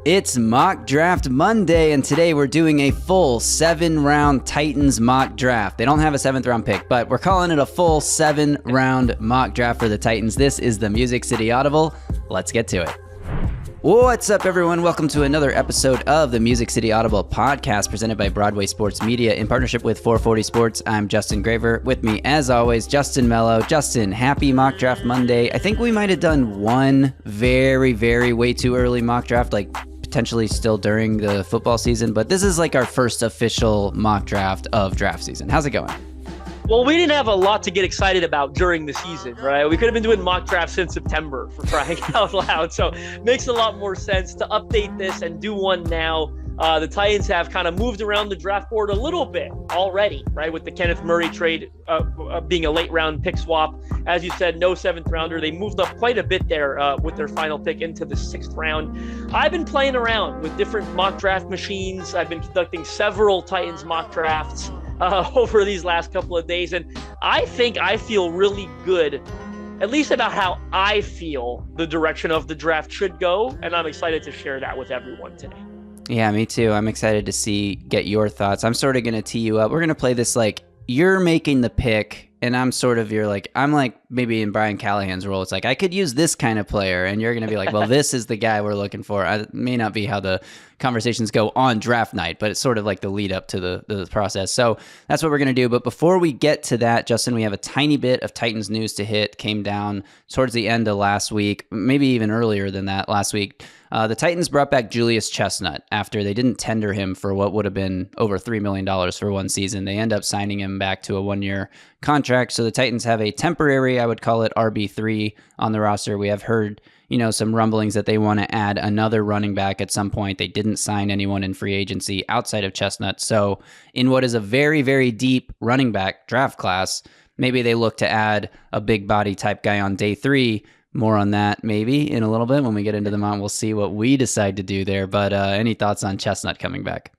It's Mock Draft Monday, and today we're doing a full 7-round Titans mock draft. They don't have a 7th round pick, but we're calling it a full 7-round mock draft for the Titans. This is the Music City Audible. Let's get to it. What's up, everyone? Welcome to another episode of the Music City Audible podcast presented by Broadway Sports Media in partnership with 440 Sports. I'm Justin Graver. With me, as always, Justin Melo. Justin, happy Mock Draft Monday. I think we might have done one very way too early mock draft, like potentially still during the football season, but this is like our first official mock draft of draft season. How's it going? Well, we didn't have a lot to get excited about during the season, right? We could have been doing mock drafts since September, for crying out loud. So it makes a lot more sense to update this and do one now. The Titans have kind of moved around the draft board a little bit already, right? With the Kenneth Murray trade being a late round pick swap. As you said, no 7th rounder. They moved up quite a bit there with their final pick into the 6th round. I've been playing around with different mock draft machines. I've been conducting several Titans mock drafts over these last couple of days. And I think I feel really good, at least about how I feel the direction of the draft should go. And I'm excited to share that with everyone today. Yeah, me too. I'm excited to get your thoughts. I'm sort of going to tee you up. We're going to play this like you're making the pick and I'm like maybe in Brian Callahan's role. It's like, I could use this kind of player and you're going to be like, well, this is the guy we're looking for. It may not be how the conversations go on draft night, but it's sort of like the lead up to the process. So that's what we're going to do. But before we get to that, Justin, we have a tiny bit of Titans news to hit. Came down towards the end of last week, maybe even earlier than that last week. The Titans brought back Julius Chestnut after they didn't tender him for what would have been over $3 million for one season. They end up signing him back to a 1-year contract. So the Titans have a temporary, I would call it RB3 on the roster. We have heard, some rumblings that they want to add another running back at some point. They didn't sign anyone in free agency outside of Chestnut. So in what is a very deep running back draft class, maybe they look to add a big body type guy on day 3. More on that maybe in a little bit when we get into the mound. We'll see what we decide to do there. But any thoughts on Chestnut coming back?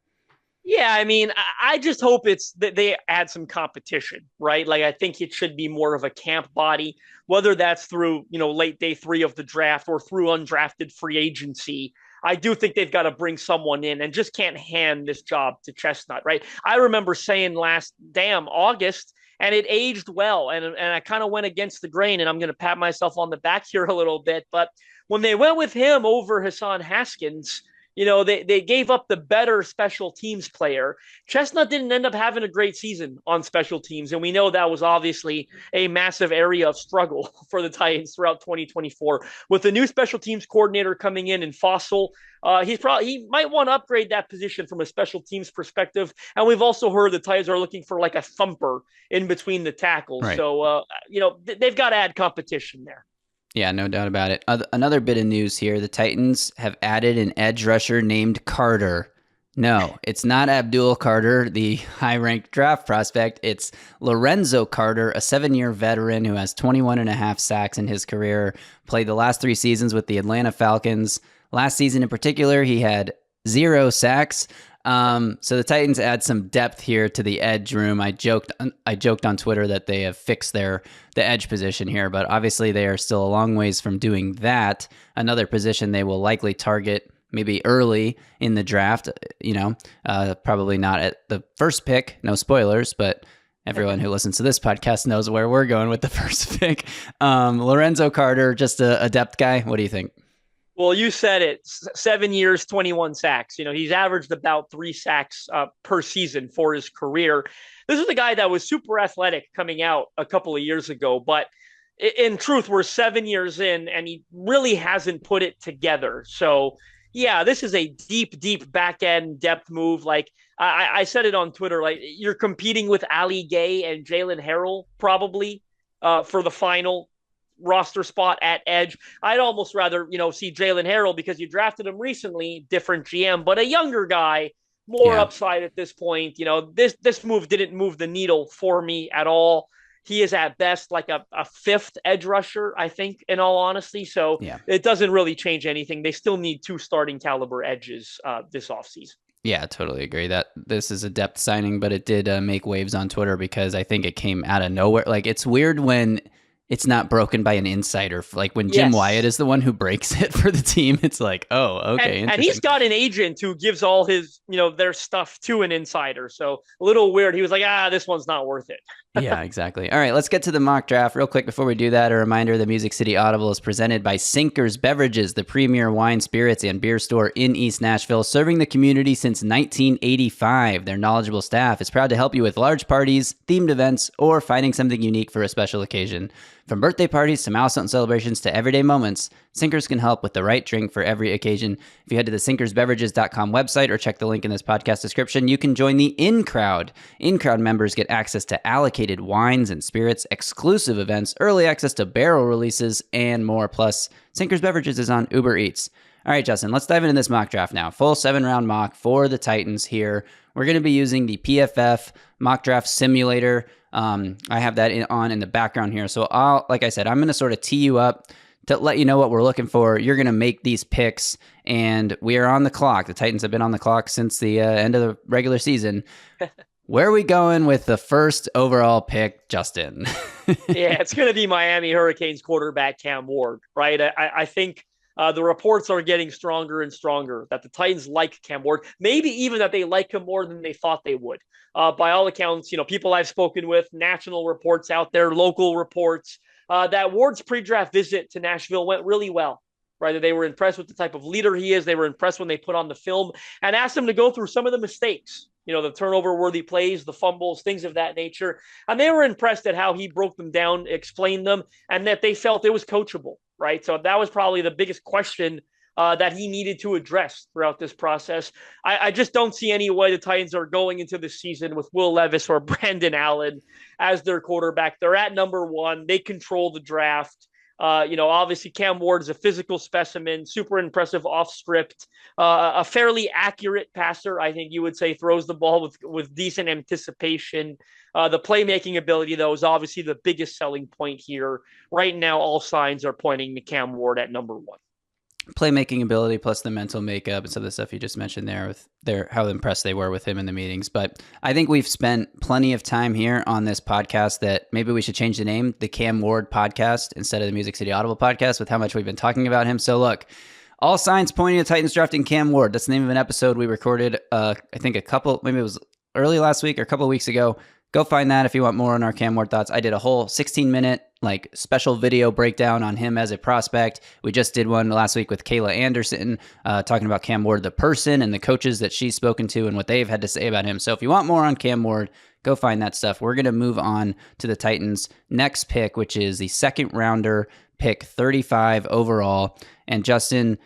Yeah, I mean, I just hope it's that they add some competition, right? Like, I think it should be more of a camp body, whether that's through, late day 3 of the draft or through undrafted free agency. I do think they've got to bring someone in and just can't hand this job to Chestnut, right? I remember saying August, and it aged well, and I kind of went against the grain, and I'm going to pat myself on the back here a little bit. But when they went with him over Hassan Haskins, they gave up the better special teams player. Chestnut didn't end up having a great season on special teams, and we know that was obviously a massive area of struggle for the Titans throughout 2024. With the new special teams coordinator coming in Fossil, he might want to upgrade that position from a special teams perspective. And we've also heard the Titans are looking for like a thumper in between the tackles. Right. So, they've got to add competition there. Yeah, no doubt about it. Another bit of news here. The Titans have added an edge rusher named Carter. No, it's not Abdul Carter, the high-ranked draft prospect. It's Lorenzo Carter, a 7-year veteran who has 21.5 sacks in his career, played the last 3 seasons with the Atlanta Falcons. Last season in particular, he had 0 sacks. So the Titans add some depth here to the edge room. I joked on Twitter that they have fixed the edge position here, but obviously they are still a long ways from doing that. Another position they will likely target maybe early in the draft, probably not at the first pick, no spoilers, but everyone who listens to this podcast knows where we're going with the first pick. Lorenzo Carter, just a depth guy. What do you think? Well, you said it, 7 years, 21 sacks. He's averaged about 3 sacks per season for his career. This is the guy that was super athletic coming out a couple of years ago, but in truth, we're 7 years in and he really hasn't put it together. So yeah, this is a deep back end depth move. Like I said it on Twitter, like you're competing with Ali Gay and Jalen Harrell probably for the final roster spot at edge. I'd almost rather, see Jalen Harrell because you drafted him recently, different GM, but a younger guy, more upside at this point. This move didn't move the needle for me at all. He is at best like a 5th edge rusher, I think, in all honesty. So It doesn't really change anything. They still need 2 starting caliber edges this offseason. Yeah, totally agree that this is a depth signing, but it did make waves on Twitter because I think it came out of nowhere. Like, it's weird when it's not broken by an insider. Like when Jim Wyatt Yes. is the one who breaks it for the team, it's like, oh, okay, And he's interesting. got an agent who gives all his, their stuff to an insider. So a little weird. He was like, this one's not worth it. Yeah, exactly. All right, let's get to the mock draft real quick. Before we do that, a reminder, the Music City Audible is presented by Sinkers Beverages, the premier wine, spirits, and beer store in East Nashville, serving the community since 1985. Their knowledgeable staff is proud to help you with large parties, themed events, or finding something unique for a special occasion. From birthday parties to milestone celebrations to everyday moments, Sinkers can help with the right drink for every occasion. If you head to the sinkersbeverages.com website or check the link in this podcast description, you can join the In Crowd. In Crowd members get access to allocated wines and spirits, exclusive events, early access to barrel releases, and more. Plus, Sinkers Beverages is on Uber Eats. All right, Justin, let's dive into this mock draft now. Full 7-round mock for the Titans here. We're going to be using the PFF mock draft simulator. I have that on in the background here. So like I said, I'm going to sort of tee you up to let you know what we're looking for. You're going to make these picks, and we are on the clock. The Titans have been on the clock since the end of the regular season. Where are we going with the first overall pick, Justin? Yeah, it's going to be Miami Hurricanes quarterback Cam Ward, right? I think the reports are getting stronger and stronger that the Titans like Cam Ward, maybe even that they like him more than they thought they would. By all accounts, people I've spoken with, national reports out there, local reports, that Ward's pre-draft visit to Nashville went really well. Right, they were impressed with the type of leader he is. They were impressed when they put on the film and asked him to go through some of the mistakes, the turnover-worthy plays, the fumbles, things of that nature. And they were impressed at how he broke them down, explained them, and that they felt it was coachable, right? So that was probably the biggest question that he needed to address throughout this process. I just don't see any way the Titans are going into the season with Will Levis or Brandon Allen as their quarterback. They're at number 1. They control the draft. Obviously Cam Ward is a physical specimen, super impressive off script, a fairly accurate passer. I think you would say throws the ball with decent anticipation. The playmaking ability, though, is obviously the biggest selling point here. Right now, all signs are pointing to Cam Ward at number 1. Playmaking ability plus the mental makeup and some of the stuff you just mentioned there with how impressed they were with him in the meetings. But I think we've spent plenty of time here on this podcast that maybe we should change the name, the Cam Ward podcast, instead of the Music City Audible podcast, with how much we've been talking about him. So look, all signs pointing to Titans drafting Cam Ward. That's the name of an episode we recorded, I think maybe it was early last week or a couple of weeks ago. Go find that if you want more on our Cam Ward thoughts. I did a whole 16-minute special video breakdown on him as a prospect. We just did one last week with Kayla Anderson talking about Cam Ward, the person, and the coaches that she's spoken to and what they've had to say about him. So if you want more on Cam Ward, go find that stuff. We're going to move on to the Titans' next pick, which is the second rounder pick, 35 overall. And Justin,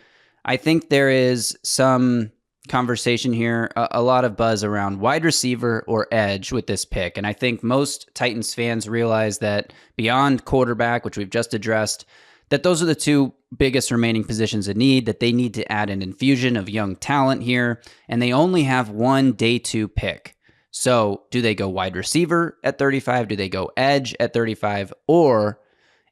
I think there is some conversation here, a lot of buzz around wide receiver or edge with this pick. And I think most Titans fans realize that beyond quarterback, which we've just addressed, that those are the two biggest remaining positions in need, that they need to add an infusion of young talent here. And they only have one day 2 pick. So do they go wide receiver at 35? Do they go edge at 35? Or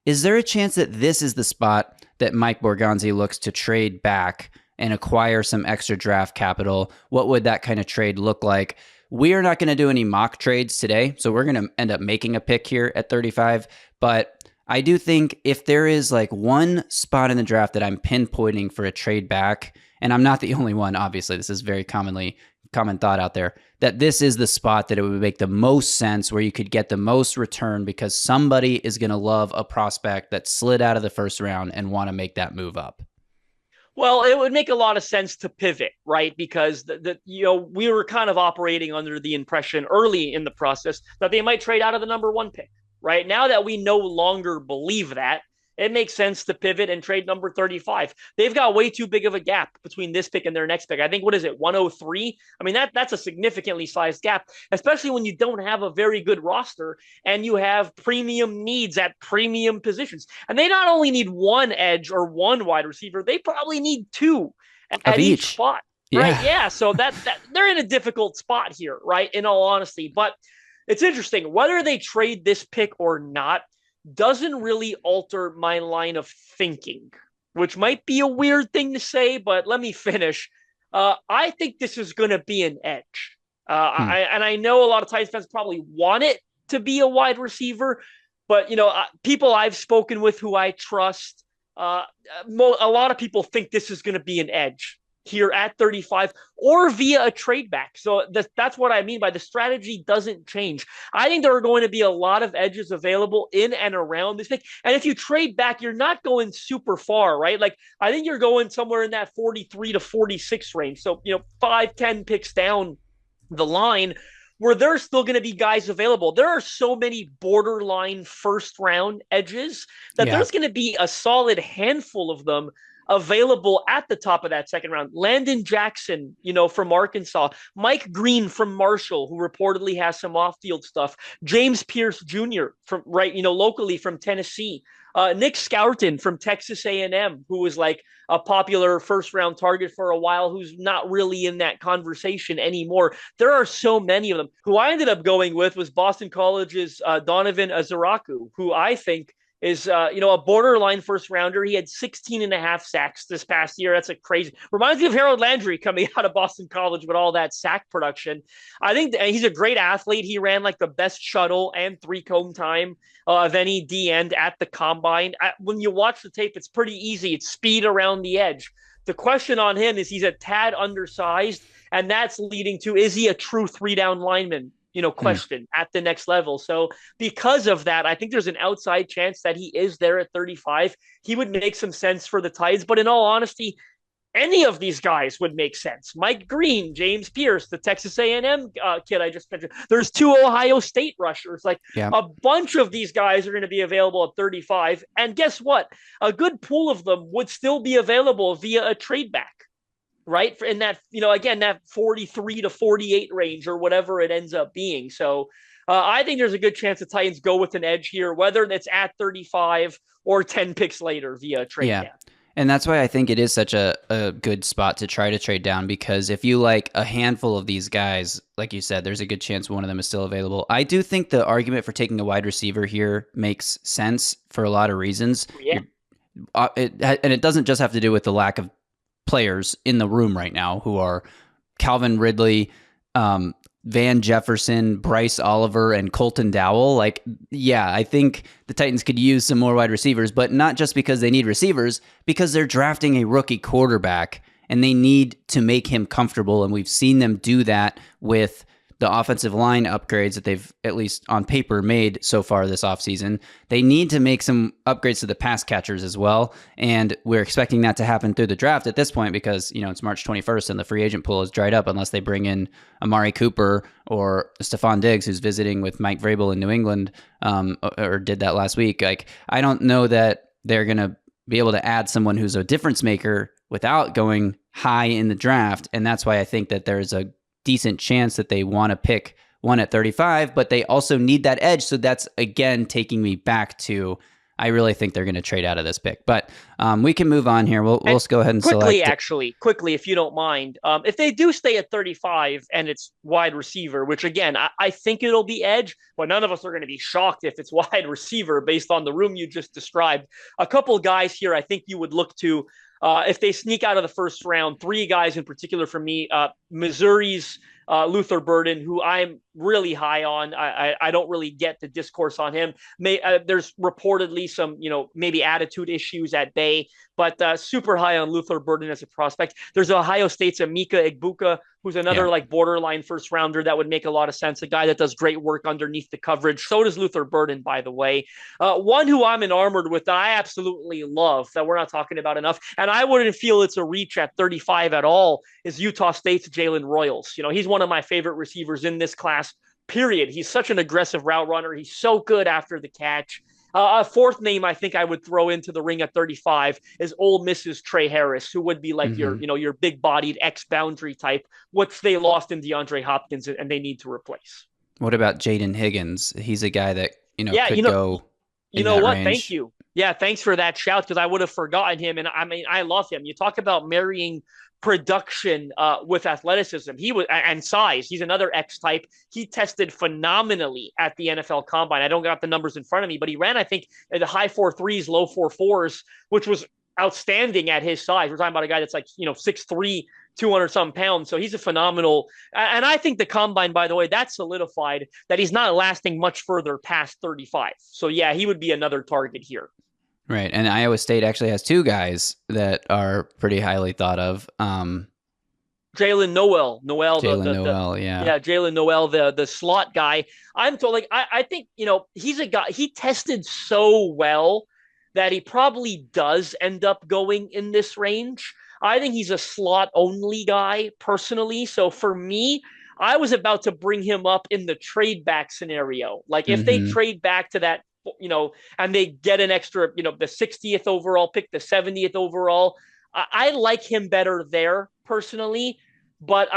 is there a chance that this is the spot that Mike Borgonzi looks to trade back and acquire some extra draft capital? What would that kind of trade look like? We are not going to do any mock trades today, so we're going to end up making a pick here at 35. But I do think if there is one spot in the draft that I'm pinpointing for a trade back, and I'm not the only one, obviously, this is very common thought out there, that this is the spot that it would make the most sense where you could get the most return because somebody is going to love a prospect that slid out of the first round and want to make that move up. Well, it would make a lot of sense to pivot, right? Because we were kind of operating under the impression early in the process that they might trade out of the number 1 pick, right? Now that we no longer believe that, it makes sense to pivot and trade number 35. They've got way too big of a gap between this pick and their next pick. I think, 103? I mean, that's a significantly sized gap, especially when you don't have a very good roster and you have premium needs at premium positions. And they not only need one edge or one wide receiver, they probably need 2 at each spot. Yeah. Right? Yeah. So that they're in a difficult spot here, right? In all honesty. But it's interesting. Whether they trade this pick or not doesn't really alter my line of thinking, which might be a weird thing to say, but let me finish. I think this is going to be an edge. I know a lot of Titans fans probably want it to be a wide receiver, But people I've spoken with who I trust, a lot of people think this is going to be an edge here at 35 or via a trade back. So that's what I mean by the strategy doesn't change. I think there are going to be a lot of edges available in and around this pick. And if you trade back, you're not going super far, right? Like I think you're going somewhere in that 43 to 46 range. So, 5, 10 picks down the line where there's still going to be guys available. There are so many borderline first round edges that Yeah. there's going to be a solid handful of them available at the top of that second round. Landon Jackson, from Arkansas, Mike Green from Marshall, who reportedly has some off-field stuff, James Pierce Jr. from locally from Tennessee, Nick Scouton from Texas A&M, who was like a popular first-round target for a while, who's not really in that conversation anymore. There are so many of them. Who I ended up going with was Boston College's Donovan Azaraku, who I think is a borderline first rounder. He had 16 and a half sacks this past year. That's a crazy, reminds me of Harold Landry coming out of Boston College with all that sack production. I think he's a great athlete. He ran like the best shuttle and 3-cone time of any D end at the combine. When you watch the tape, it's pretty easy. It's speed around the edge. The question on him is he's a tad undersized, and that's leading to, is he a true 3-down lineman? Question at the next level. So because of that, I think there's an outside chance that he is there at 35. He would make some sense for the Titans, but in all honesty, any of these guys would make sense. Mike Green, James Pierce, the Texas A&M kid I just mentioned. There's 2 Ohio State rushers. Like Yeah. a bunch of these guys are going to be available at 35. And guess what? A good pool of them would still be available via a trade back. Right. In that, again, that 43 to 48 range or whatever it ends up being. So I think there's a good chance the Titans go with an edge here, whether it's at 35 or 10 picks later via trade down. And that's why I think it is such a good spot to try to trade down, because if you like a handful of these guys, like you said, there's a good chance one of them is still available. I do think the argument for taking a wide receiver here makes sense for a lot of reasons. Yeah. And it doesn't just have to do with the lack of players in the room right now, who are Calvin Ridley, Van Jefferson, Bryce Oliver, and Colton Dowell. Like, yeah, I think the Titans could use some more wide receivers, but not just because they need receivers, because they're drafting a rookie quarterback and they need to make him comfortable. And we've seen them do that with the offensive line upgrades that they've, at least on paper, made so far this offseason. They need to make some upgrades to the pass catchers as well. And we're expecting that to happen through the draft at this point, because, it's March 21st and the free agent pool is dried up unless they bring in Amari Cooper or Stephon Diggs, who's visiting with Mike Vrabel in New England, or did that last week. Like, I don't know that they're going to be able to add someone who's a difference maker without going high in the draft. And that's why I think that there's a decent chance that they want to pick one at 35, but they also need that edge. So that's, again, taking me back to, I really think they're going to trade out of this pick. But we can move on here. We'll go ahead and quickly, if you don't mind. If they do stay at 35 and it's wide receiver, which again, I think it'll be edge, but none of us are going to be shocked if it's wide receiver based on the room you just described. A couple guys here I think you would look to if they sneak out of the first round. 3 guys in particular for me. Missouri's Luther Burden, who I'm really high on. I don't really get the discourse on him. There's reportedly some, maybe attitude issues at bay, but super high on Luther Burden as a prospect. There's Ohio State's Emeka Egbuka, who's another like borderline first rounder that would make a lot of sense. A guy that does great work underneath the coverage. So does Luther Burden, by the way. One who I'm enamored with that I absolutely love, that we're not talking about enough, and I wouldn't feel it's a reach at 35 at all, is Utah State's Jalen Royals. He's one of my favorite receivers in this class, period. He's such an aggressive route runner. He's so good after the catch. A fourth name I think I would throw into the ring at 35 is Ole Miss's Trey Harris, who would be like your big-bodied X-boundary type, which they lost in DeAndre Hopkins and they need to replace. What about Jaden Higgins? He's a guy that could go. You know what? Range. Thank you. Yeah, thanks for that shout, because I would have forgotten him. And I mean, I love him. You talk about marrying production with athleticism. He was, and size. He's another X type. He tested phenomenally at the NFL Combine. I don't got the numbers in front of me, but he ran, I think, in the high 4.3s, low 4.4s, which was outstanding at his size. We're talking about a guy that's like 6'3", 200 some pounds. So he's a phenomenal. And I think the combine, by the way, that's solidified that he's not lasting much further past 35. So yeah, he would be another target here. Right. And Iowa State actually has two guys that are pretty highly thought of. Jalen Noel, Jalen Noel, yeah. yeah, Jalen Noel, the slot guy. I'm told, like, I think, he's a guy, he tested so well that he probably does end up going in this range. I think he's a slot only guy personally. So for me, I was about to bring him up in the trade back scenario. Like if they Mm-hmm. trade back to that, and they get an extra, the 60th overall pick, the 70th overall, I like him better there personally. But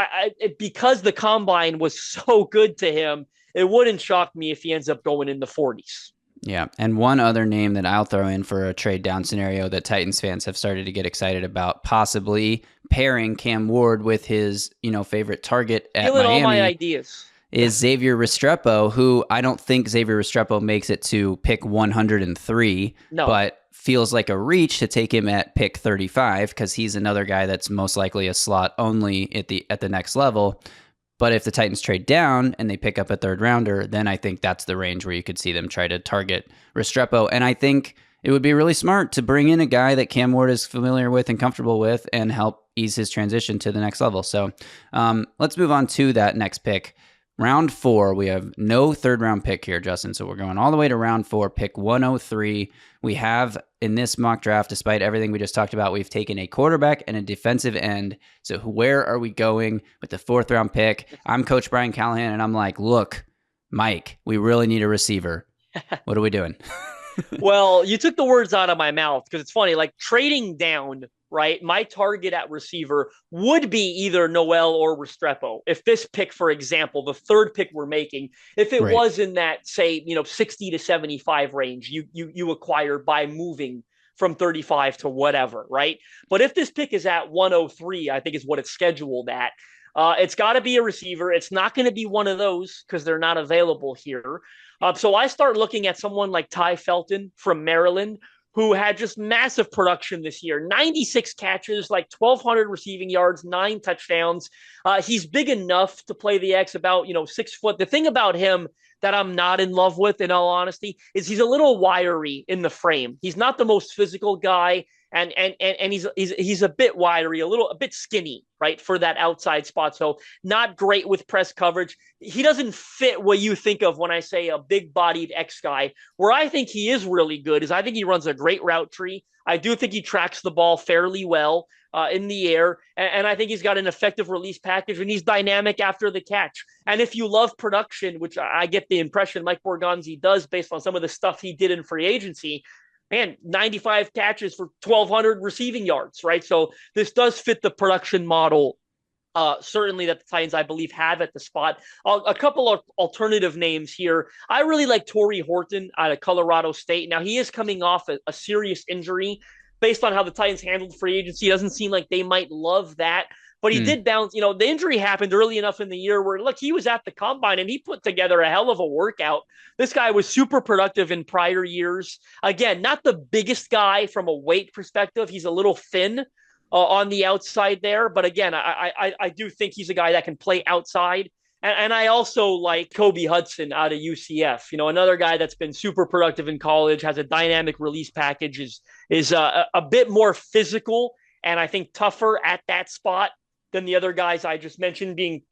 because the combine was so good to him, it wouldn't shock me if he ends up going in the 40s. Yeah. And one other name that I'll throw in for a trade down scenario that Titans fans have started to get excited about, possibly pairing Cam Ward with his, favorite target at Stealing all my Miami, ideas. is Xavier Restrepo, who I don't think Xavier Restrepo makes it to pick 103, No. but feels like a reach to take him at pick 35 because he's another guy that's most likely a slot only at the next level. But if the Titans trade down and they pick up a third rounder, then I think that's the range where you could see them try to target Restrepo. And I think it would be really smart to bring in a guy that Cam Ward is familiar with and comfortable with and help ease his transition to the next level. So let's move on to that next pick. Round 4, we have no third round pick here, Justin. So we're going all the way to round 4, pick 103. We have in this mock draft, despite everything we just talked about, we've taken a quarterback and a defensive end. So where are we going with the 4th round pick? I'm Coach Brian Callahan, and I'm like, look, Mike, we really need a receiver. What are we doing? Well, you took the words out of my mouth because it's funny, like trading down, right? My target at receiver would be either Noel or Restrepo. If this pick, for example, the third pick we're making, if it Right. was in that, say, 60 to 75 range, you acquire by moving from 35 to whatever, right? But if this pick is at 103, I think is what it's scheduled at. It's got to be a receiver. It's not going to be one of those because they're not available here. So I start looking at someone like Ty Felton from Maryland, who had just massive production this year. 96 catches, like 1,200 receiving yards, 9 touchdowns. He's big enough to play the X, about 6 foot. The thing about him that I'm not in love with, in all honesty, is he's a little wiry in the frame. He's not the most physical guy. And he's a bit wiry, a bit skinny, right, for that outside spot. So not great with press coverage. He doesn't fit what you think of when I say a big-bodied X guy. Where I think he is really good is I think he runs a great route tree. I do think he tracks the ball fairly well in the air, and I think he's got an effective release package, and he's dynamic after the catch. And if you love production, which I get the impression Mike Borgonzi does based on some of the stuff he did in free agency, man, 95 catches for 1,200 receiving yards, right? So this does fit the production model, certainly, that the Titans, I believe, have at the spot. A couple of alternative names here. I really like Torrey Horton out of Colorado State. Now, he is coming off a serious injury. Based on how the Titans handled free agency, it doesn't seem like they might love that. But he did bounce. The injury happened early enough in the year where, look, he was at the combine and he put together a hell of a workout. This guy was super productive in prior years. Again, not the biggest guy from a weight perspective. He's a little thin on the outside there. But again, I do think he's a guy that can play outside. And I also like Kobe Hudson out of UCF. Another guy that's been super productive in college, has a dynamic release package, is a bit more physical and I think tougher at that spot than the other guys I just mentioned, being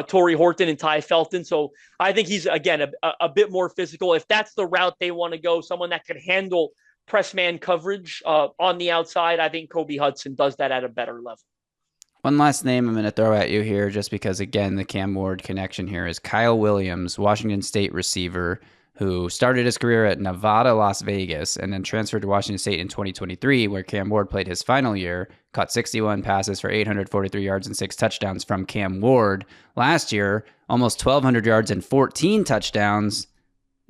Torrey Horton and Ty Felton. So I think he's, again, a bit more physical. If that's the route they want to go, someone that can handle press man coverage on the outside, I think Kobe Hudson does that at a better level. One last name I'm going to throw at you here, just because, again, the Cam Ward connection here, is Kyle Williams, Washington State receiver, who started his career at Nevada, Las Vegas, and then transferred to Washington State in 2023, where Cam Ward played his final year, caught 61 passes for 843 yards and 6 touchdowns from Cam Ward. Last year, almost 1,200 yards and 14 touchdowns.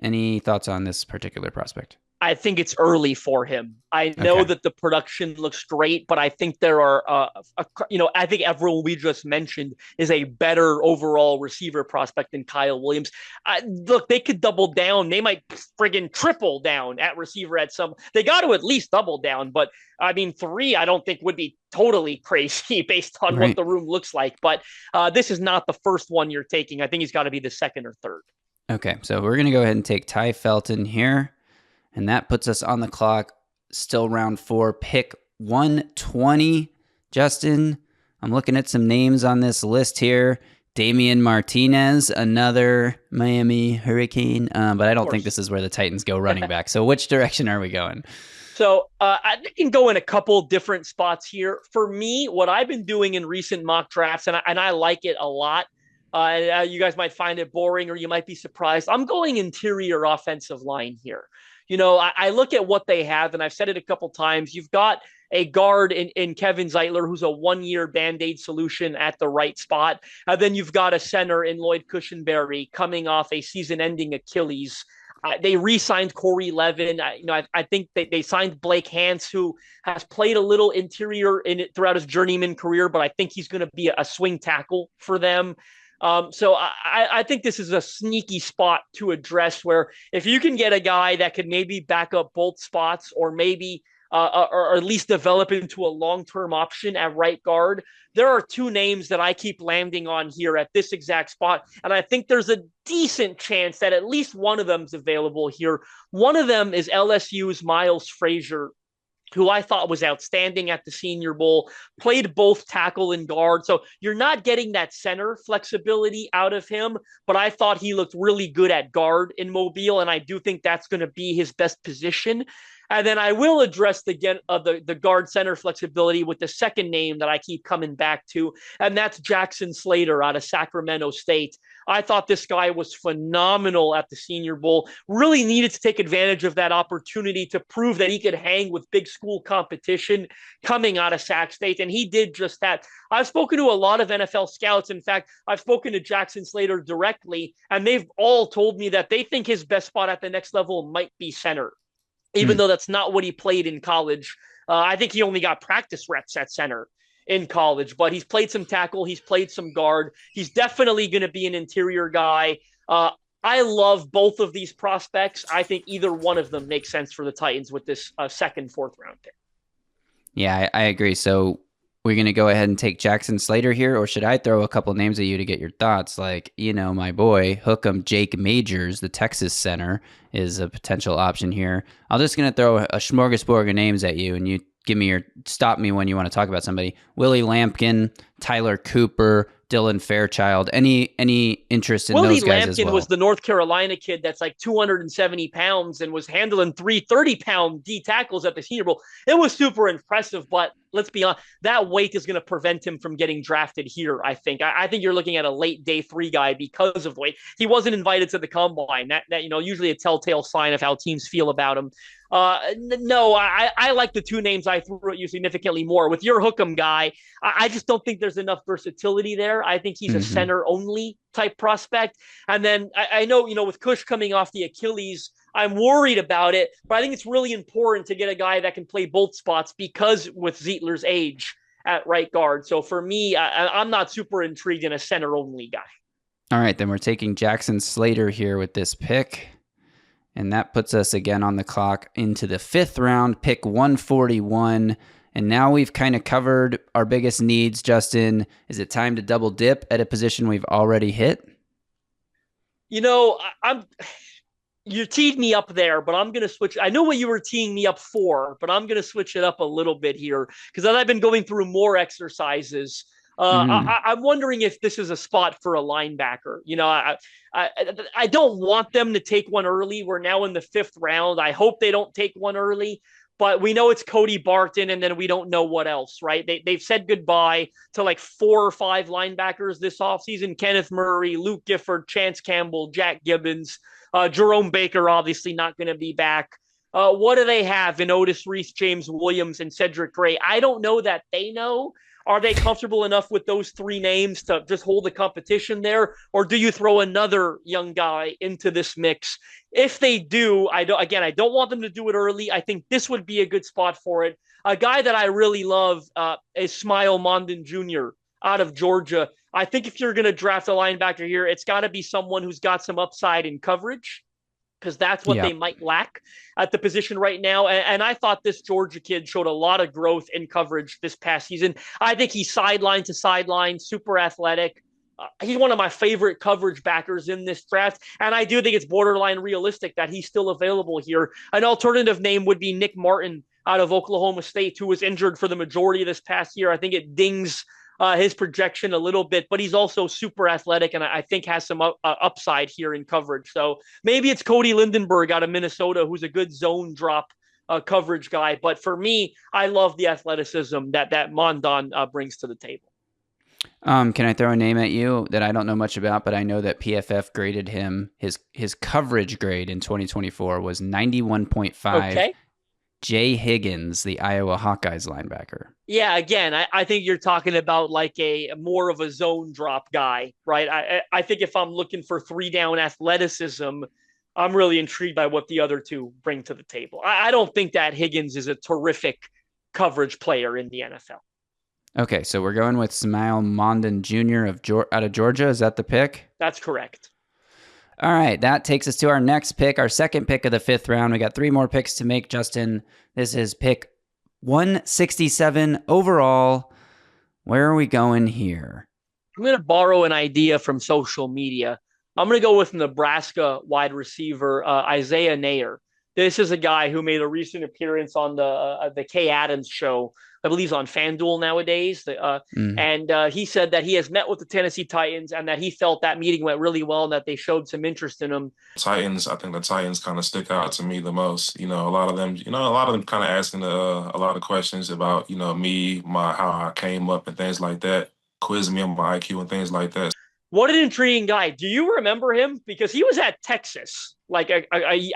Any thoughts on this particular prospect? I think it's early for him. I know Okay. that the production looks great, but I think there are, I think everyone we just mentioned is a better overall receiver prospect than Kyle Williams. Look, they could double down. They might friggin' triple down at receiver at some. They got to at least double down, but I mean, three, I don't think would be totally crazy based on what Right. the room looks like. But this is not the first one you're taking. I think he's got to be the second or third. Okay. So we're going to go ahead and take Ty Felton here. And that puts us on the clock. Still round 4, pick 120. Justin, I'm looking at some names on this list here. Damian Martinez, another Miami Hurricane. But I don't think this is where the Titans go running back. So which direction are we going? So I can go in a couple different spots here. For me, what I've been doing in recent mock drafts, and I like it a lot. You guys might find it boring or you might be surprised. I'm going interior offensive line here. I look at what they have, and I've said it a couple times. You've got a guard in Kevin Zeitler, who's a one-year Band-Aid solution at the right spot. And then you've got a center in Lloyd Cushenberry coming off a season-ending Achilles. They re-signed Corey Levin. I think they signed Blake Hance, who has played a little interior in it throughout his journeyman career, but I think he's going to be a swing tackle for them. So I think this is a sneaky spot to address where if you can get a guy that could maybe back up both spots or maybe or at least develop into a long-term option at right guard, there are two names that I keep landing on here at this exact spot. And I think there's a decent chance that at least one of them is available here. One of them is LSU's Miles Frazier, who I thought was outstanding at the Senior Bowl, played both tackle and guard. So you're not getting that center flexibility out of him, but I thought he looked really good at guard in Mobile, and I do think that's going to be his best position. And then I will address the guard center flexibility with the second name that I keep coming back to, and that's Jackson Slater out of Sacramento State. I thought this guy was phenomenal at the Senior Bowl, really needed to take advantage of that opportunity to prove that he could hang with big school competition coming out of Sac State, and he did just that. I've spoken to a lot of NFL scouts. In fact, I've spoken to Jackson Slater directly, and they've all told me that they think his best spot at the next level might be center, even though that's not what he played in college. I think he only got practice reps at center in college, but he's played some tackle. He's played some guard. He's definitely going to be an interior guy. I love both of these prospects. I think either one of them makes sense for the Titans with this second, fourth round pick. Yeah, I agree. So we're going to go ahead and take Jackson Slater here, or should I throw a couple names at you to get your thoughts? Like, my boy, Hook'em Jake Majors, the Texas center, is a potential option here. I'm just going to throw a smorgasbord of names at you, and you stop me when you want to talk about somebody. Willie Lampkin, Tyler Cooper, Dylan Fairchild. Any interest in those guys as well? Willie Lampkin was the North Carolina kid that's like 270 pounds and was handling 330-pound D tackles at the Senior Bowl. It was super impressive, but let's be honest, that weight is going to prevent him from getting drafted here, I think. I think you're looking at a late day 3 guy because of the weight. He wasn't invited to the combine. That usually a telltale sign of how teams feel about him. No, I like the two names I threw at you significantly more. With your Hook'em guy, I just don't think there's enough versatility there. I think he's a center-only type prospect. And then I know, with Cush coming off the Achilles, I'm worried about it, but I think it's really important to get a guy that can play both spots because with Zeitler's age at right guard. So for me, I'm not super intrigued in a center-only guy. All right, then we're taking Jackson Slater here with this pick. And that puts us again on the clock into the 5th round, pick 141. And now we've kind of covered our biggest needs. Justin, is it time to double dip at a position we've already hit? You teed me up there, but I'm going to switch. I know what you were teeing me up for, but I'm going to switch it up a little bit here because I've been going through more exercises. I'm wondering if this is a spot for a linebacker. I don't want them to take one early. We're now in the 5th round. I hope they don't take one early, but we know it's Cody Barton, and then we don't know what else, right? They've said goodbye to like 4 or 5 linebackers this offseason. Kenneth Murray, Luke Gifford, Chance Campbell, Jack Gibbons, Jerome Baker, obviously not going to be back. What do they have in Otis Reese, James Williams, and Cedric Gray? I don't know that they know. Are they comfortable enough with those three names to just hold the competition there, or do you throw another young guy into this mix? If they do, I don't want them to do it early. I think this would be a good spot for it. A guy that I really love is Smile Mondon Jr. out of Georgia. I think if you're going to draft a linebacker here, it's got to be someone who's got some upside in coverage, because that's what Yeah. they might lack at the position right now. And I thought this Georgia kid showed a lot of growth in coverage this past season. I think he's sideline to sideline, super athletic. He's one of my favorite coverage backers in this draft. And I do think it's borderline realistic that he's still available here. An alternative name would be Nick Martin out of Oklahoma State, who was injured for the majority of this past year. I think it dings his projection a little bit, but he's also super athletic and I think has some upside here in coverage. So maybe it's Cody Lindenberg out of Minnesota, who's a good zone drop coverage guy. But for me, I love the athleticism that Mondon brings to the table. Can I throw a name at you that I don't know much about, but I know that PFF graded him, his coverage grade in 2024 was 91.5. Okay. Jay Higgins, the Iowa Hawkeyes linebacker. Yeah, again, I think you're talking about like a more of a zone drop guy, right? I think if I'm looking for 3-down athleticism, I'm really intrigued by what the other two bring to the table. I don't think that Higgins is a terrific coverage player in the NFL. Okay, so we're going with Smile Mondon Jr. out of Georgia. Is that the pick? That's correct. All right, that takes us to our next pick, our second pick of the 5th round. We got 3 more picks to make, Justin. This is pick 167 overall. Where are we going here? I'm going to borrow an idea from social media. I'm going to go with Nebraska wide receiver Isaiah Nayer. This is a guy who made a recent appearance on the Kay Adams show. I believe he's on FanDuel nowadays. And he said that he has met with the Tennessee Titans and that he felt that meeting went really well and that they showed some interest in him. Titans, I think the Titans kind of stick out to me the most. A lot of them kind of asking a lot of questions about, me, how I came up and things like that, quiz me on my IQ and things like that. What an intriguing guy. Do you remember him? Because he was at Texas, I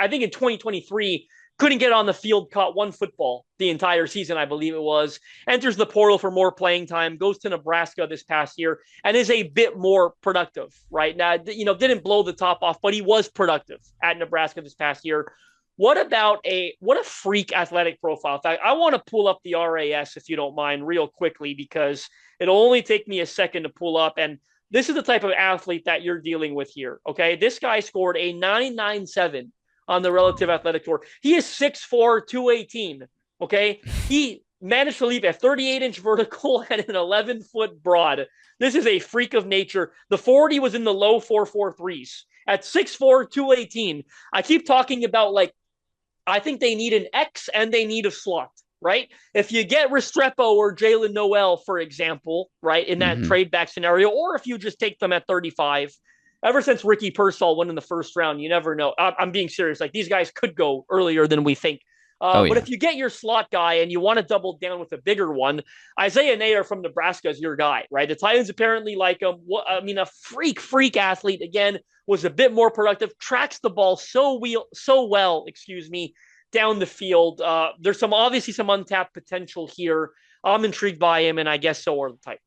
think in 2023, couldn't get on the field, caught one football the entire season, I believe it was, enters the portal for more playing time, goes to Nebraska this past year, and is a bit more productive, right? Now, didn't blow the top off, but he was productive at Nebraska this past year. What a freak athletic profile. In fact, I want to pull up the RAS, if you don't mind, real quickly, because it'll only take me a second to pull up. And this is the type of athlete that you're dealing with here, okay? This guy scored a 9.97 on the relative athletic score. He is 6'4", 218, okay? He managed to leap a 38-inch vertical and an 11-foot broad. This is a freak of nature. The 40 was in the low 4.43s. At 6'4", 218, I keep talking about, I think they need an X and they need a slot, right? If you get Restrepo or Jalen Noel, for example, right, in that trade back scenario, or if you just take them at 35, ever since Ricky Pearsall went in the first round, you never know. I'm being serious. These guys could go earlier than we think. But if you get your slot guy and you want to double down with a bigger one, Isaiah Nayer from Nebraska is your guy, right? The Titans apparently like him. A freak athlete, again, was a bit more productive, tracks the ball so well, down the field. There's obviously some untapped potential here. I'm intrigued by him, and I guess so are the Titans.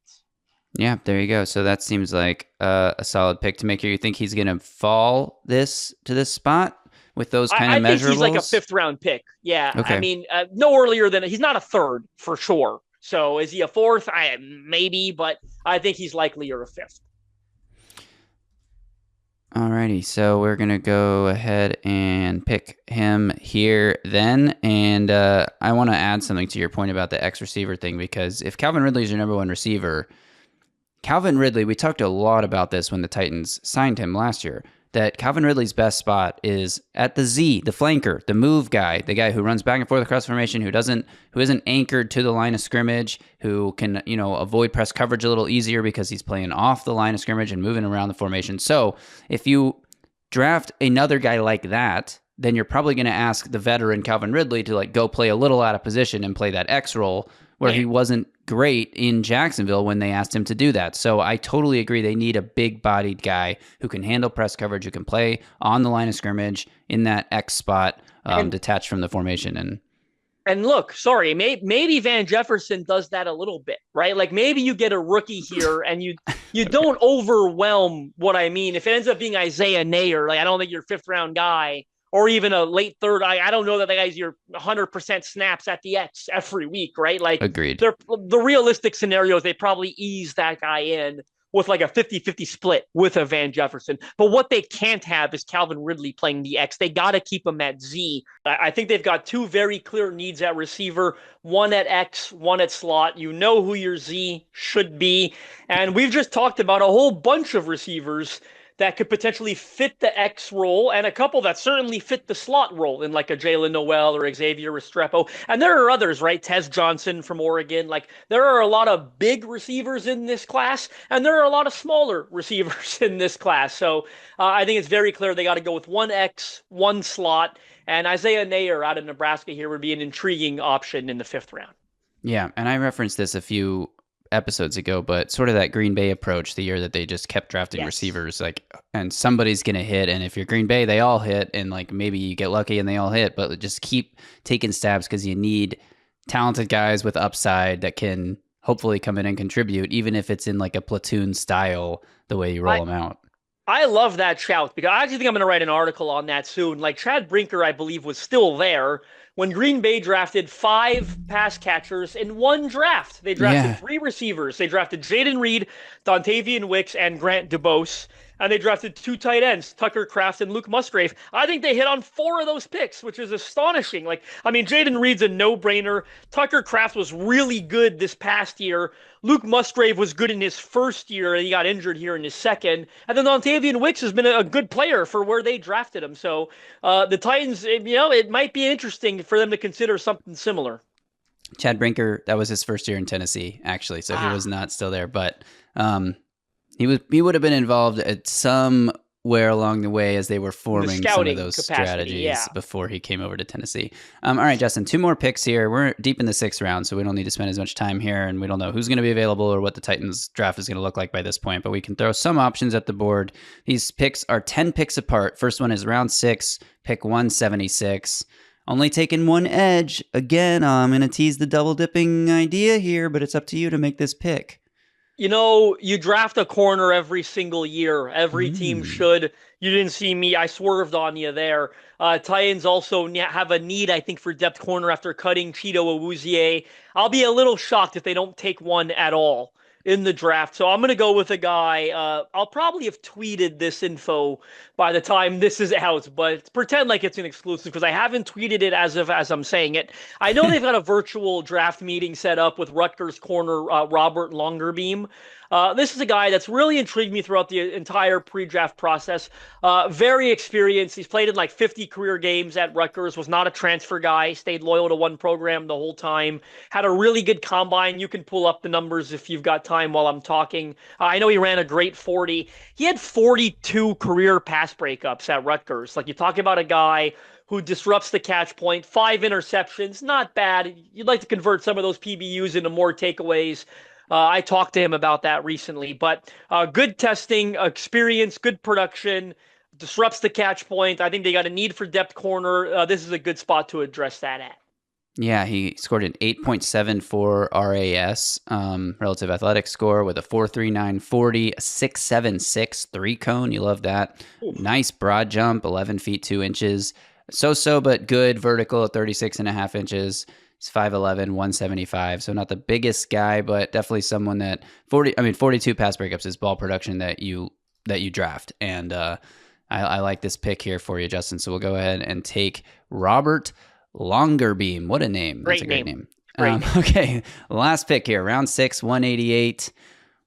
Yeah, there you go. So that seems like a solid pick to make here. You think he's going to fall to this spot with those kind of measurables? I think he's like a 5th round pick. Yeah. Okay. No earlier than he's not a 3rd for sure. So is he a 4th? Maybe, but I think he's likelier a 5th. Alrighty, so we're going to go ahead and pick him here then. And I want to add something to your point about the X receiver thing, because if Calvin Ridley is your number 1 receiver, Calvin Ridley, we talked a lot about this when the Titans signed him last year, that Calvin Ridley's best spot is at the Z, the flanker, the move guy, the guy who runs back and forth across formation, who isn't anchored to the line of scrimmage, who can, avoid press coverage a little easier because he's playing off the line of scrimmage and moving around the formation. So if you draft another guy like that, then you're probably going to ask the veteran Calvin Ridley to go play a little out of position and play that X role, where he wasn't great in Jacksonville when they asked him to do that. So I totally agree. They need a big-bodied guy who can handle press coverage, who can play on the line of scrimmage in that X spot, detached from the formation. And And look, sorry, maybe Van Jefferson does that a little bit, right? Like maybe you get a rookie here and you don't overwhelm what I mean. If it ends up being Isaiah Nayer, like I don't think you're fifth round guy, or even a late third. I don't know that the guy's your 100% snaps at the X every week, right? Like Agreed. they're the realistic scenarios, they probably ease that guy in with like a 50-50 split with a Van Jefferson. But what they can't have is Calvin Ridley playing the X. They got to keep him at Z. I think they've got two very clear needs at receiver, one at X, one at slot. You know who your Z should be. And we've just talked about a whole bunch of receivers that could potentially fit the X role and a couple that certainly fit the slot role in like a Jalen Noel or Xavier Restrepo. And there are others, right? Tez Johnson from Oregon. Like there are a lot of big receivers in this class, and there are a lot of smaller receivers in this class. So I think it's very clear they got to go with one X, one slot, and Isaiah Nayer out of Nebraska here would be an intriguing option in the fifth round. Yeah, and I referenced this a few episodes ago, but sort of that Green Bay approach, the year that they just kept drafting receivers, like, and somebody's gonna hit, and if you're Green Bay, they all hit, and like maybe you get lucky and they all hit, but just keep taking stabs because you need talented guys with upside that can hopefully come in and contribute, even if it's in like a platoon style, the way you roll them out. I love that shout because I actually think I'm going to write an article on that soon. Like Chad Brinker, I believe, was still there when Green Bay drafted 5 pass catchers in one draft. They drafted 3 receivers. They drafted Jaden Reed, Dontavian Wicks, and Grant DuBose. And they drafted 2 tight ends, Tucker Kraft and Luke Musgrave. I think they hit on 4 of those picks, which is astonishing. Like, I mean, Jaden Reed's a no-brainer. Tucker Kraft was really good this past year. Luke Musgrave was good in his first year, and he got injured here in his second. And then Dontavian Wicks has been a good player for where they drafted him. So the Titans, it might be interesting for them to consider something similar. Chad Brinker, that was his first year in Tennessee, actually, so he was not still there. But he would have been involved at somewhere along the way as they were forming some of those strategies before he came over to Tennessee. All right, Justin, 2 more picks here. We're deep in the 6th round, so we don't need to spend as much time here, and we don't know who's going to be available or what the Titans draft is going to look like by this point, but we can throw some options at the board. These picks are 10 picks apart. First one is round 6, pick 176. Only taking one edge. Again, I'm going to tease the double dipping idea here, but it's up to you to make this pick. You draft a corner every single year. Every team should. You didn't see me. I swerved on you there. Titans also have a need, I think, for depth corner after cutting Cheeto Awuzie. I'll be a little shocked if they don't take one at all in the draft. So I'm going to go with a guy. I'll probably have tweeted this info by the time this is out, but pretend like it's an exclusive because I haven't tweeted it as I'm saying it. I know they've got a virtual draft meeting set up with Rutgers corner Robert Longerbeam. This is a guy that's really intrigued me throughout the entire pre-draft process. Very experienced. He's played in like 50 career games at Rutgers, was not a transfer guy, stayed loyal to one program the whole time, had a really good combine. You can pull up the numbers if you've got time while I'm talking. I know he ran a great 40. He had 42 career pass breakups at Rutgers. Like, you talk about a guy who disrupts the catch point, 5 interceptions, not bad. You'd like to convert some of those PBUs into more takeaways. I talked to him about that recently, but good testing, experience, good production, disrupts the catch point. I think they got a need for depth corner. This is a good spot to address that at. Yeah, he scored an 8.74 RAS, relative athletic score, with a 4.39 40, a 6.76 3-cone. You love that. Ooh. Nice broad jump, 11 feet 2 inches. So, but good vertical at 36.5 inches. He's 5'11", 175. So not the biggest guy, but definitely someone that 42 pass breakups is ball production that you draft. And I like this pick here for you, Justin. So we'll go ahead and take Robert Longerbeam. What a name. That's a great name. Okay, last pick here, round 6, 188.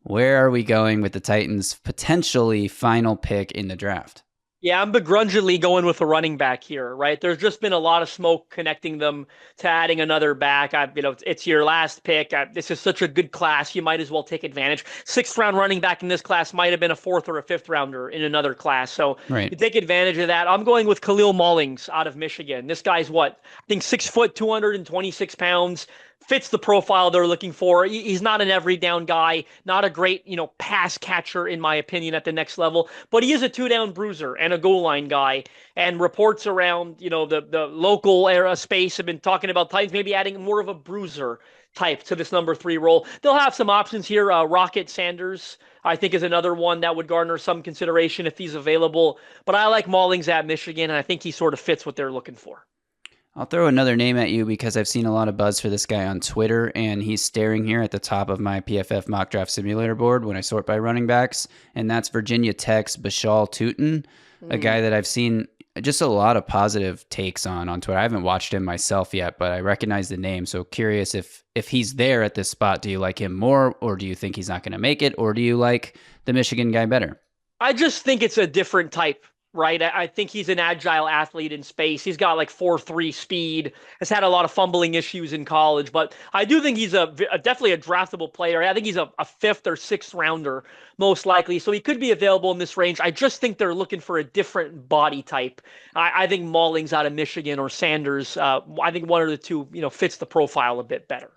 Where are we going with the Titans' potentially final pick in the draft? Yeah, I'm begrudgingly going with a running back here, right? There's just been a lot of smoke connecting them to adding another back. It's your last pick. This is such a good class. You might as well take advantage. 6th round running back in this class might have been a 4th or a 5th rounder in another class. So You take advantage of that. I'm going with Khalil Mullings out of Michigan. This guy's I think 6 foot, 226 pounds. fits the profile they're looking for. He's not an every down guy, not a great, pass catcher in my opinion at the next level, but he is a two down bruiser and a goal line guy. And reports around, the local era space have been talking about Titans maybe adding more of a bruiser type to this number 3 role. They'll have some options here. Rocket Sanders, I think, is another one that would garner some consideration if he's available. But I like Maulings at Michigan, and I think he sort of fits what they're looking for. I'll throw another name at you because I've seen a lot of buzz for this guy on Twitter, and he's staring here at the top of my PFF mock draft simulator board when I sort by running backs, and that's Virginia Tech's Bashal Tutin, a guy that I've seen just a lot of positive takes on Twitter. I haven't watched him myself yet, but I recognize the name, so curious if he's there at this spot. Do you like him more, or do you think he's not going to make it, or do you like the Michigan guy better? I just think it's a different type. Right. I think he's an agile athlete in space. He's got like 4.3 speed, has had a lot of fumbling issues in college, but I do think he's definitely a draftable player. I think he's a 5th or 6th rounder, most likely. So he could be available in this range. I just think they're looking for a different body type. I think Maulings out of Michigan or Sanders, I think one of the two, fits the profile a bit better.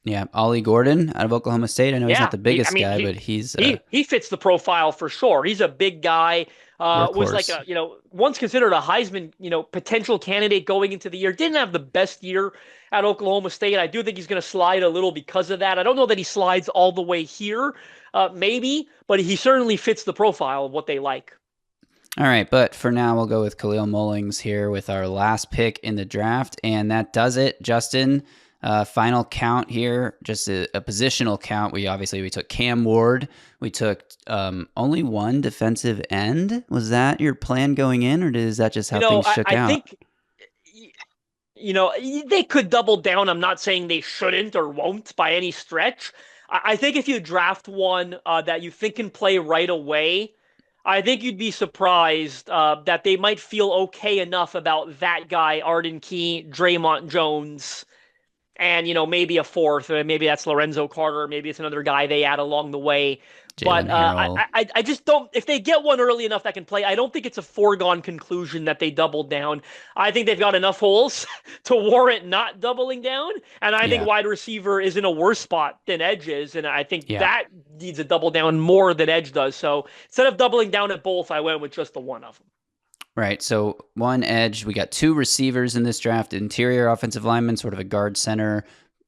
Yeah, Ollie Gordon out of Oklahoma State. I know he's not the biggest guy, but he fits the profile for sure. He's a big guy. Was like once considered a Heisman, potential candidate going into the year. Didn't have the best year at Oklahoma State. I do think he's going to slide a little because of that. I don't know that he slides all the way here, maybe, but he certainly fits the profile of what they like. All right, but for now, we'll go with Khalil Mullings here with our last pick in the draft, and that does it, Justin. Final count here, just a positional count. We took Cam Ward. We took only one defensive end. Was that your plan going in, or is that just how things shook out? I think, they could double down. I'm not saying they shouldn't or won't by any stretch. I think if you draft one that you think can play right away, I think you'd be surprised that they might feel okay enough about that guy, Arden Key, Draymond Jones, and, maybe a 4th, maybe that's Lorenzo Carter, maybe it's another guy they add along the way. But I just don't, if they get one early enough that can play, I don't think it's a foregone conclusion that they double down. I think they've got enough holes to warrant not doubling down. And I think wide receiver is in a worse spot than edge is. And I think that needs a double down more than edge does. So instead of doubling down at both, I went with just the one of them. Right, so one edge. We got 2 receivers in this draft, interior offensive lineman, sort of a guard center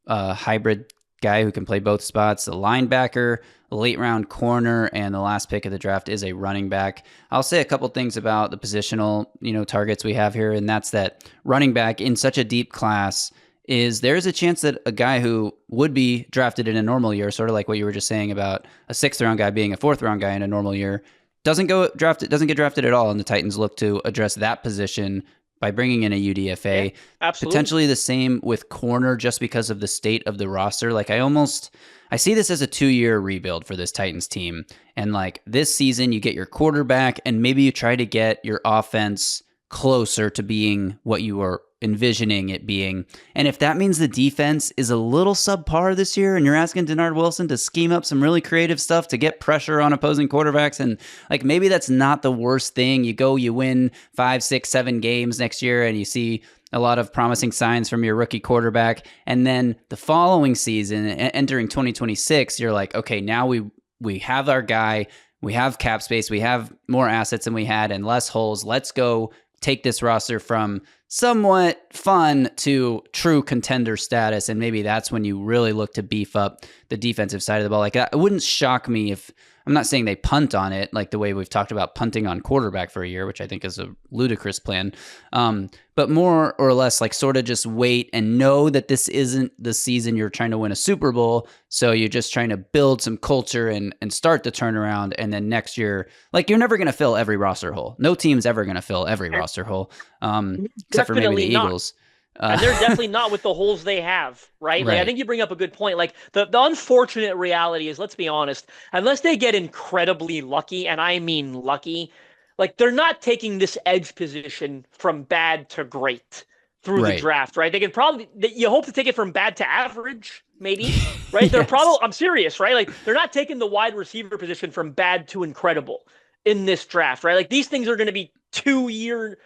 hybrid guy who can play both spots, a linebacker, a late round corner, and the last pick of the draft is a running back. I'll say a couple things about the positional, targets we have here, and that's that running back in such a deep class there's a chance that a guy who would be drafted in a normal year, sort of like what you were just saying about a 6th round guy being a 4th round guy in a normal year, doesn't get drafted at all, and the Titans look to address that position by bringing in a UDFA. Yeah, absolutely. Potentially the same with corner just because of the state of the roster. Like I see this as a 2-year rebuild for this Titans team. And like this season you get your quarterback and maybe you try to get your offense closer to being what you were envisioning it being. And if that means the defense is a little subpar this year and you're asking Denard Wilson to scheme up some really creative stuff to get pressure on opposing quarterbacks, and like maybe that's not the worst thing. You win 5, 6, 7 games next year and you see a lot of promising signs from your rookie quarterback. And then the following season, entering 2026, you're like, okay, now we have our guy, we have cap space, we have more assets than we had and less holes. Let's go take this roster from somewhat fun to true contender status, and maybe that's when you really look to beef up the defensive side of the ball. Like, it wouldn't shock me if, I'm not saying they punt on it like the way we've talked about punting on quarterback for a year, which I think is a ludicrous plan, but more or less like sort of just wait and know that this isn't the season you're trying to win a Super Bowl, so you're just trying to build some culture and start the turnaround, and then next year, like, you're never going to fill every roster hole. No team's ever going to fill every roster hole, except for maybe the Eagles. And they're definitely not with the holes they have, right? Like, I think you bring up a good point. Like, the unfortunate reality is, let's be honest, unless they get incredibly lucky, and I mean lucky, like, they're not taking this edge position from bad to great through the draft, right? They can probably, you hope to take it from bad to average, maybe, right? Yes. They're probably, I'm serious, right? Like, they're not taking the wide receiver position from bad to incredible in this draft, right? Like, these things are going to be 2-year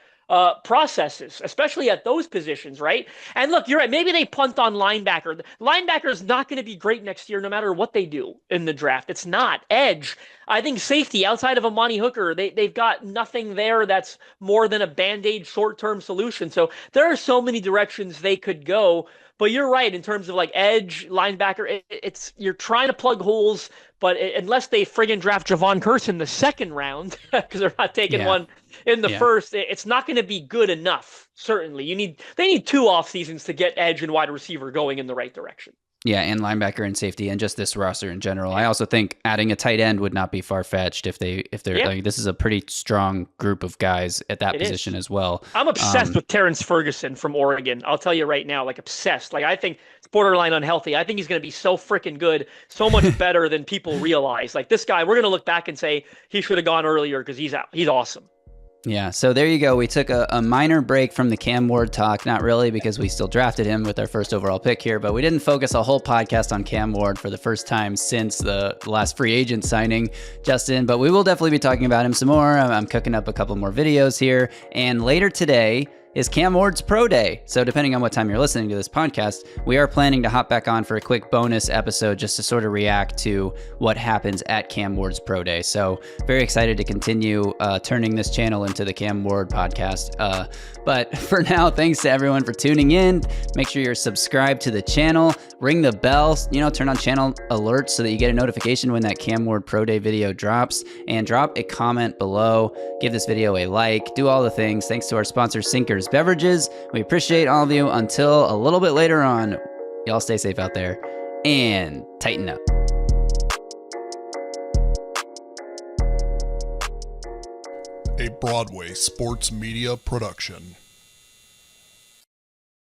processes, especially at those positions, right? And look, you're right. Maybe they punt on linebacker. The linebacker is not going to be great next year, no matter what they do in the draft. It's not. Edge. I think safety outside of Amani Hooker, they've got nothing there that's more than a band-aid short-term solution. So there are so many directions they could go. But you're right in terms of like edge, linebacker. It's you're trying to plug holes, but unless they friggin' draft Javon Curse in the second round, because they're not taking one in the first, it's not going to be good enough. Certainly, they need 2 off seasons to get edge and wide receiver going in the right direction. Yeah, and linebacker and safety, and just this roster in general. I also think adding a tight end would not be far fetched if they're like, this is a pretty strong group of guys at that position as well. I'm obsessed with Terrence Ferguson from Oregon. I'll tell you right now, like obsessed. Like I think it's borderline unhealthy. I think he's going to be so freaking good, so much better than people realize. Like this guy, we're going to look back and say he should have gone earlier because he's awesome. Yeah, so there you go. We took a minor break from the Cam Ward talk. Not really, because we still drafted him with our first overall pick here, but we didn't focus a whole podcast on Cam Ward for the first time since the last free agent signing, Justin. But we will definitely be talking about him some more. I'm cooking up a couple more videos here. And later today is Cam Ward's Pro Day. So depending on what time you're listening to this podcast, we are planning to hop back on for a quick bonus episode just to sort of react to what happens at Cam Ward's Pro Day. So very excited to continue turning this channel into the Cam Ward podcast. But for now, thanks to everyone for tuning in. Make sure you're subscribed to the channel, ring the bell, turn on channel alerts so that you get a notification when that Cam Ward Pro Day video drops, and drop a comment below. Give this video a like, do all the things. Thanks to our sponsor, Sinkers Beverages. We appreciate all of you. Until a little bit later on, y'all stay safe out there and tighten up. A Broadway sports media production.